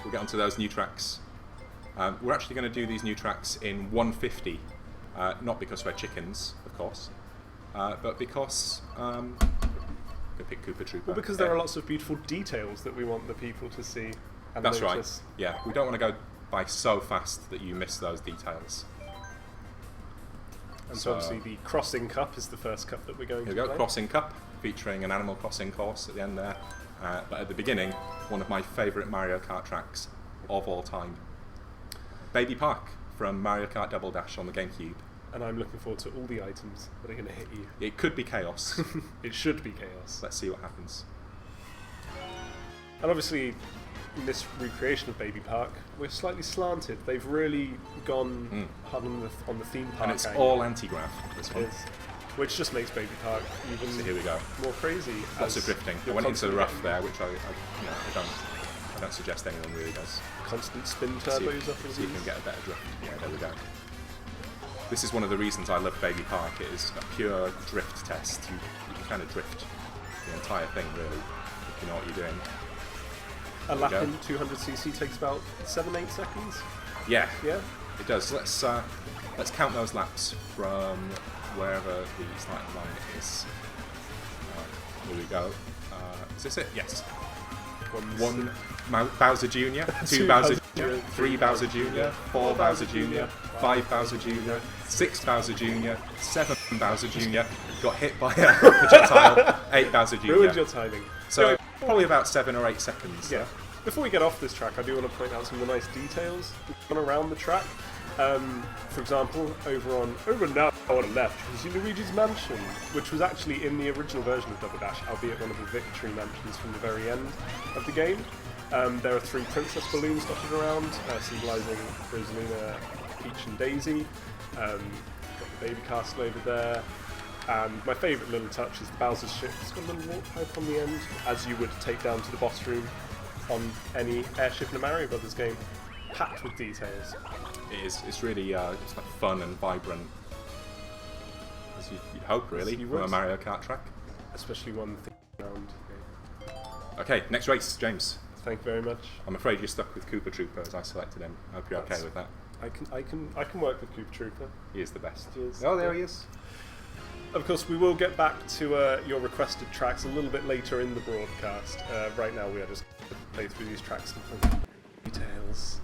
we'll get onto those new tracks. We're actually going to do these new tracks in 150, not because we're chickens, of course, but because we'll pick Koopa Trooper. Well, because there are lots of beautiful details that we want the people to see and That's notice. right. Yeah, we don't want to go by so fast that you miss those details. And so obviously the Crossing Cup is the first cup that we're going to play. Here we go, Crossing Cup, featuring an Animal Crossing course at the end there. But at the beginning, one of my favourite Mario Kart tracks of all time. Baby Park from Mario Kart Double Dash on the GameCube. And I'm looking forward to all the items that are going to hit you. It could be chaos. It should be chaos. Let's see what happens. And obviously, in this recreation of Baby Park, we're slightly slanted. They've really gone hard on the theme park And it's angle. all anti-grav, this It one. is. Which just makes Baby Park even So here we go. more crazy. Lots of drifting. I you're went into the constantly rough getting there, which I don't suggest anyone really does. constant spin See turbos up if you and can get a better drift. Yeah, there we go. This is one of the reasons I love Baby Park. It is a pure drift test. You can kind of drift the entire thing, really, if you know what you're doing. A lap go. in 200cc takes about 7-8 seconds. Yeah, Yeah. it does. Let's count those laps from wherever the starting line is. Here we go. Is this it? Yes. One Bowser Jr., two Bowser Jr., three Bowser Jr., four Bowser Jr., five Bowser Jr., six Bowser Jr., seven Bowser Jr., got hit by a projectile, eight Bowser Jr. Ruined your timing. So probably about 7 or 8 seconds. Yeah. Before we get off this track, I do want to point out some of the nice details around the track. For example, over now on the left, you can see Luigi's Mansion, which was actually in the original version of Double Dash, albeit one of the victory mansions from the very end of the game. There are 3 princess balloons dotted around, symbolising Rosalina, Peach and Daisy. Got the baby castle over there. And my favourite little touch is the Bowser's ship. It's got a little warp pipe on the end, as you would take down to the boss room on any airship in a Mario Brothers game. Packed with details. It is. It's really it's like fun and vibrant, as you'd hope, really, you from a would. Mario Kart track. Especially one thing around. Okay, next race, James. Thank you very much. I'm afraid you're stuck with Koopa Trooper as I selected him. I hope you're okay with that. I can work with Koopa Trooper. He is the best. He is. Oh, there he is. Of course, we will get back to your requested tracks a little bit later in the broadcast. Right now, we are just going to play through these tracks and find details,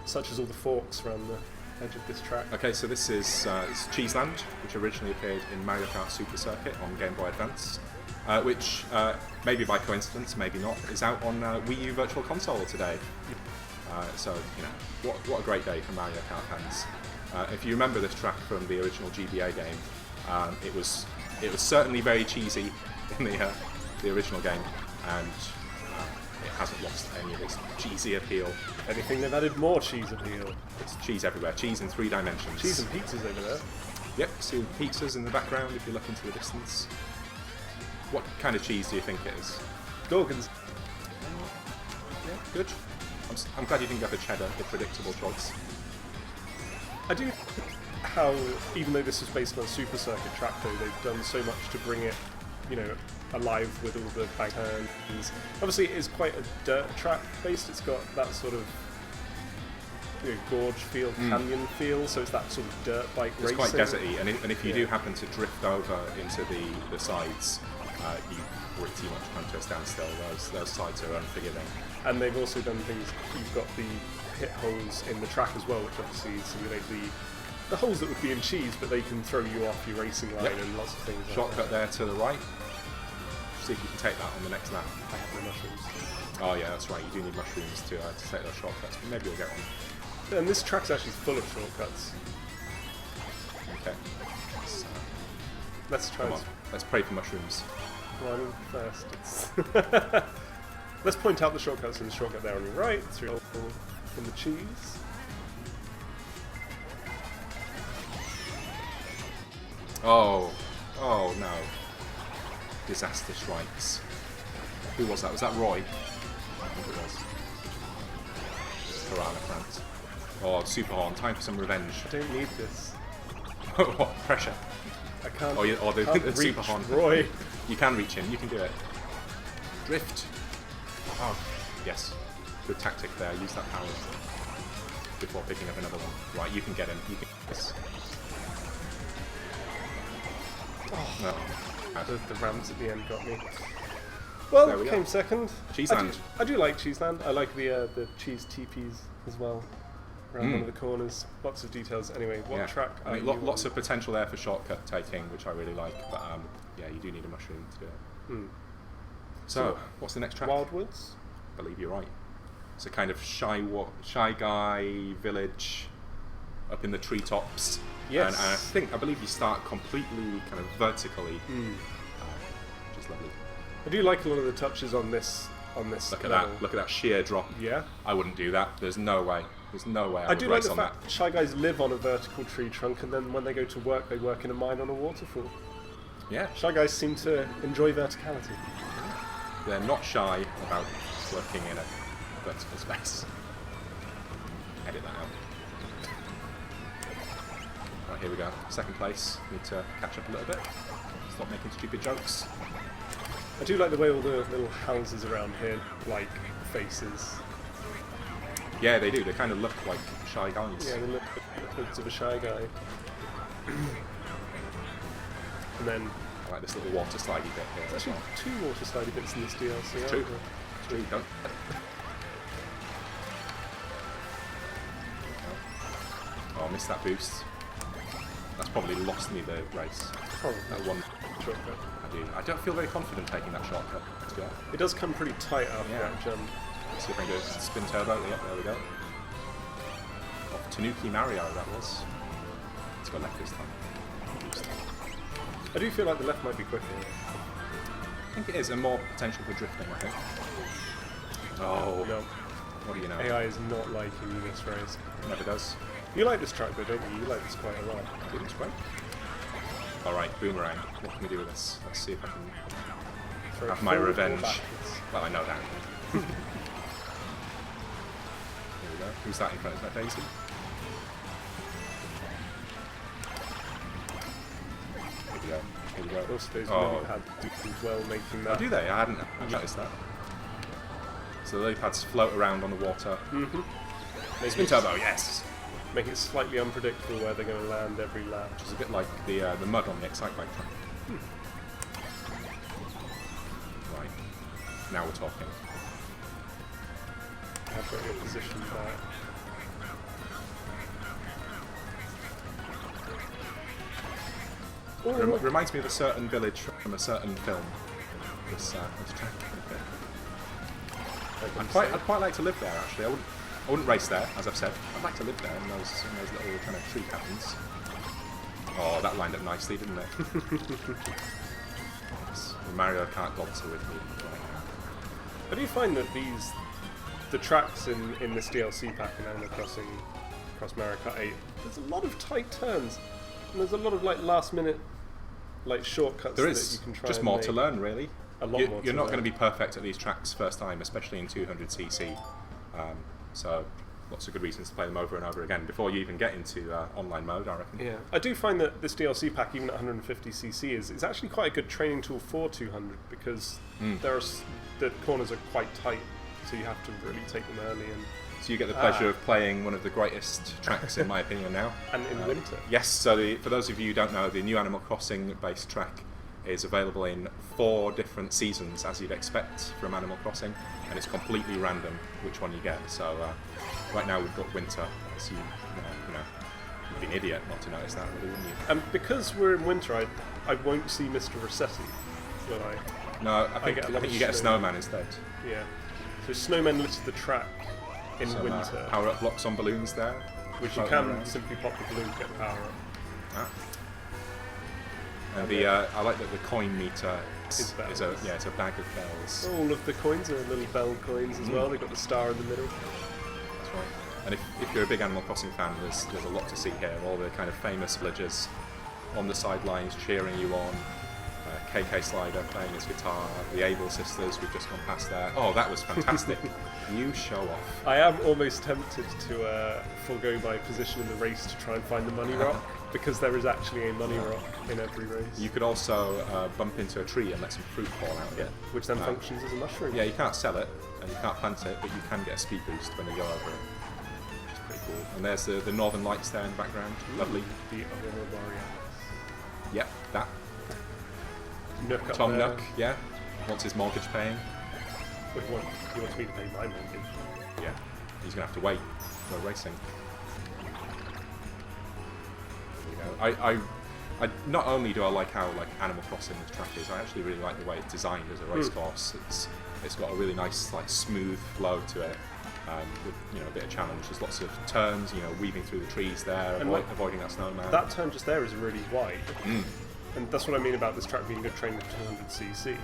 such as all the forks around the edge of this track. Okay, so this is it's Cheesland, which originally appeared in Mario Kart Super Circuit on Game Boy Advance, which, maybe by coincidence, maybe not, is out on Wii U Virtual Console today. So, you know, what a great day for Mario Kart fans. If you remember this track from the original GBA game, it was certainly very cheesy in the original game, and it hasn't lost any of its cheesy appeal. If anything, they've added more cheese appeal. It's cheese everywhere, cheese in 3 dimensions. Cheese and pizzas over there. Yep, see pizzas in the background if you look into the distance. What kind of cheese do you think it is? Gorgons. Yeah, good. I'm glad you didn't go for cheddar, the predictable choice. I do how, even though this is based on a Super Circuit track, though, they've done so much to bring it, you know, alive with all the bank turns. Obviously, it is quite a dirt track based. It's got that sort of, you know, gorge feel, canyon feel. So it's that sort of dirt bike It's racing. quite deserty, and if you do happen to drift over into the sides, you pretty much come to a standstill. Those sides are unforgiving. And they've also done things. You've got the hit holes in the track as well, which obviously simulate the holes that would be in cheese, but they can throw you off your racing line and lots of things. Shortcut like that. there to the right. See if you can take that on the next lap. I have no mushrooms. Oh yeah, that's right. You do need mushrooms to take those shortcuts, but maybe you'll get one. And this track's actually full of shortcuts. Okay. Let's try Come this on. Let's pray for mushrooms. one first. Let's point out the shortcuts. And the shortcut there on your right, through in the cheese. Oh no. Disaster strikes. Who was that? Was that Roy? I think it was. Piranha Plant. Oh, Super Horn. Time for some revenge. I don't need this. What? Pressure. I can't. Or the can't Super reach Horn. Roy. You can reach him. You can do it. Drift. Oh, yes. Good tactic there. Use that power before picking up another one. Right, you can get him. You can get this. The ramps at the end got me. Well, There we came go. second. Cheesland. I do like Cheesland. I like the cheese teepees as well. Around one of the corners. Lots of details. Anyway, what track I are mean, you lots on? of potential there for shortcut taking, which I really like. But yeah, you do need a mushroom to do it. So, what's the next track? Wildwoods? I believe you're right. It's a kind of shy guy village up in the treetops. Yes. And I believe you start completely kind of vertically, which is lovely. I do like a lot of the touches on this. Look at level. that! Look at that sheer drop. Yeah. I wouldn't do that. There's no way. There's no way I I would do like race the on fact that. Shy Guys live on a vertical tree trunk, and then when they go to work, they work in a mine on a waterfall. Yeah. Shy Guys seem to enjoy verticality. They're not shy about working in a vertical space. Edit that out. Right, here we go. Second place. Need to catch up a little bit. Stop making stupid jokes. I do like the way all the little houses around here like faces. Yeah, they do. They kind of look like shy guys. Yeah, they look like the hoods of a Shy Guy. And then I like this little water slidey bit here. there's actually two water slidey bits in this DLC. aren't Two. there? It's true. Don't. Oh, I missed that boost. That's probably lost me the race. Probably. That one. Shortcut. I don't feel very confident taking that shortcut. To be honest. It does come pretty tight after Yeah. that jump. Let's see if I can do a spin turbo. Yep, there we go. Off Tanuki Mario, that was. Let's go left this time. Boost. I do feel like the left might be quicker. I think it is, and more potential for drifting, I think. Oh, No, what do you know? AI is not liking this race. Never does. You like this track though, don't you? You like this quite a lot. It's great. Alright, boomerang. What can we do with this? Let's see if I can Throw have my forward or revenge. backwards. Well, I know that. Here we go. Who's that in front? Is that Daisy? Here we go. Here we go. Also, those Oh. lily pads do well making that. Oh, do they? I hadn't noticed that. So the lily pads float around on the water. Make Spin it, turbo, yes! make it slightly unpredictable where they're going to land every lap. Which is a bit like the mud on the Excite Bike track. Right. Now we're talking. I've got your position back. Reminds me of a certain village from a certain film. This track. I'd quite like to live there actually. I wouldn't race there, as I've said. I'd like to live there in those little kind of tree cabins. Oh, that lined up nicely, didn't it? Yes. The Mario Kart gods are with me right now. I do find that the tracks in this DLC pack in Animal Crossing Cross Mario Kart 8, there's a lot of tight turns. And there's a lot of like last minute like shortcuts There that is you can try just and more make. to learn, really. A lot more You're to not learn. going to be perfect at these tracks first time, especially in 200cc. So lots of good reasons to play them over and over again before you even get into online mode, I reckon. Yeah, I do find that this DLC pack, even at 150cc, is actually quite a good training tool for 200 because the corners are quite tight, so you have to really take them early So you get the pleasure of playing one of the greatest tracks, in my opinion, now. and in winter. Yes, so for those of you who don't know, the new Animal Crossing based track is available in 4 different seasons, as you'd expect from Animal Crossing, and it's completely random which one you get. So right now we've got winter, so you'd be an idiot not to notice that, really, wouldn't you? And because we're in winter, I won't see Mr. Rossetti, will I? No, I get a think lot of you get a snow. snowman instead. Yeah. So snowmen litter the track in Some winter, power-up blocks on balloons there, which you floating can around. simply pop the balloon to get power up. Ah. And I like that the coin meter Is bells. it's a bag of bells. All of the coins are little bell coins as well. They've got the star in the middle. That's right. And if you're a big Animal Crossing fan, there's a lot to see here. All the kind of famous villagers on the sidelines cheering you on. KK Slider playing his guitar. The Able sisters, we've just gone past there. Oh, that was fantastic. You show off. I am almost tempted to forego my position in the race to try and find the money rock, because there is actually a money rock in every race. You could also bump into a tree and let some fruit fall out. Yeah, which then functions as a mushroom. Yeah, you can't sell it, and you can't plant it, but you can get a speed boost when you go over it. Which is pretty cool. And there's the Northern Lights there in the background. Lovely. The Aurora Borealis. Yep, that. Nook up Tom there. Nook, yeah. Wants his mortgage paying. But he wants me to pay my mortgage. Yeah. He's going to have to wait. No racing. There we go. I not only do I like how Animal Crossing this track is, I actually really like the way it's designed as a race course. It's got a really nice smooth flow to it, with a bit of challenge. There's lots of turns, weaving through the trees there, And avoiding that snowman. That turn just there is really wide, and that's what I mean about this track being a good training for 200cc.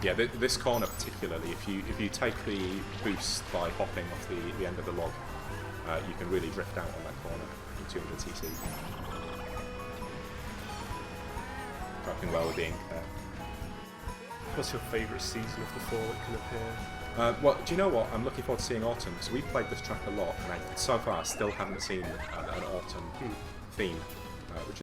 Yeah, this corner particularly, if you take the boost by hopping off the end of the log, you can really drift out on that corner in 200cc. Working well with the ink there. What's your favourite season of the fall that can appear? Well, do you know what? I'm looking forward to seeing autumn, because we've played this track a lot, and so far I still haven't seen an autumn theme, which